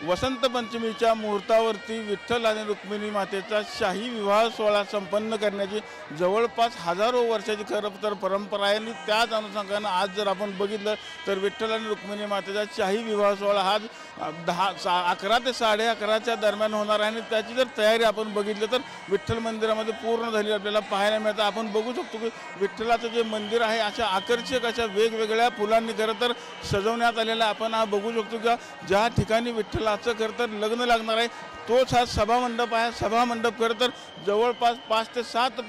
वसंत पंचमीच्या मुहूर्तावरती विठ्ठल आणि रुक्मिणी मातेचा शाही विवाह सोहळा संपन्न करण्याची जवळपास हजारो वर्षाची खरं तर परंपरा आहे आणि त्याच अनुषंगानं आज जर आपण बघितलं तर विठ्ठल आणि रुक्मिणी मातेचा शाही विवाह सोहळा हा 11 ते 11:30च्या दरम्यान होणार आहे आणि त्याची जर तयारी आपण बघितलं तर विठ्ठल मंदिरामध्ये पूर्ण झाली आपल्याला पाहायला मिळतं। आपण बघू शकतो की विठ्ठलाचं जे मंदिर आहे अशा आकर्षक अशा वेगवेगळ्या फुलांनी खरं तर सजवण्यात आलेलं आपण हा बघू शकतो की ज्या ठिकाणी विठ्ठलाचं खरं तर लग्न लागणार आहे तोच हा सभामंडप आहे। सभामंडप खरं तर जवळपास 5 ते 7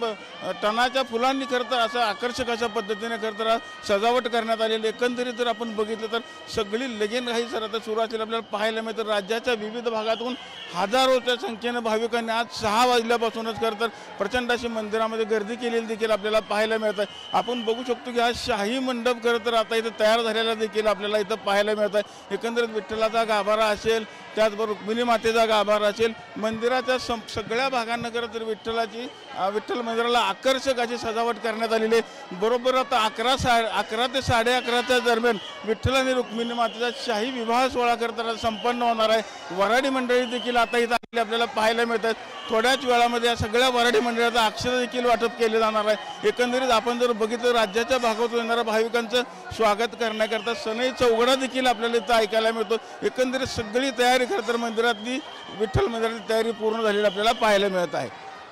टनाच्या फुलांनी खरं तर असं आकर्षक अशा पद्धतीने खरं तर सजावट करण्यात आलेली। एकंदरीत जर आपण बघितलं तर सगळी लगीनघाई सर आता सुरू असलेली आपल्याला पाहायला मिळतं। राज्याच्या विविध भागातून हजारोच्या संख्येनं भाविकांनी आज 6 वाजल्यापासूनच खरं तर प्रचंड अशी मंदिरामध्ये गर्दी केलेली देखील आपल्याला पाहायला मिळत आहे। आपण बघू शकतो की हा शाही मंडप खरं तर आता इथं तयार झालेला देखील आपल्याला इथं पाहायला मिळत आहे। एकंदरीत विठ्ठलाचा गाभारा असेल त्याचबरोबर रुक्मिणी मातेचा गाभारा असेल मंदिराच्या सगळ्या भागांना खरं तर विठ्ठल मंदिराला आकर्षक अशी सजावट करण्यात आलेली आहे। बरोबर आता 11 ते 11:30च्या दरम्यान विठ्ठल आणि रुक्मिणी मातेचा शाही विवाह सोहळा खरं तर संपन्न होणार आहे। वऱ्हाडी मंडळी देखील आता इथं आपल्याला पाहायला मिळतात। थोड्याच वेळामध्ये या सगळ्या वऱ्हाडी मंडळाचा अक्षर देखील वाटप केले जाणार आहे। एकंदरीत आपण जर बघितलं राज्याच्या भागातून येणाऱ्या भाविकांचं स्वागत करण्याकरता सनई चौघडा देखील आपल्याला इथं ऐकायला मिळतो। एकंदरीत सगळी तयारी खरं तर मंदिरातली विठ्ठल मंदिराची तयारी पूर्ण झालेली आपल्याला पाहायला मिळत आहे।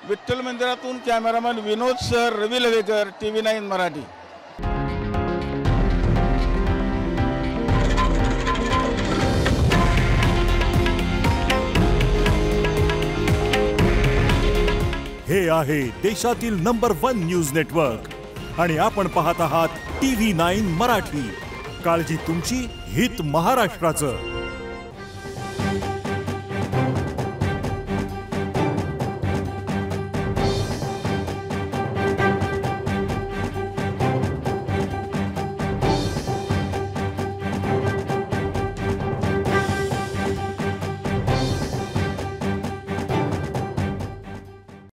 विठ्ठल मंदिरातून कॅमेरामॅन विनोद सर, रवी लवेकर, TV9 मराठी। हे आहे देशातील नंबर 1 न्यूज नेटवर्क आणि आपण पाहत आहात TV9 मराठी। काळजी तुमची, हित महाराष्ट्राचं।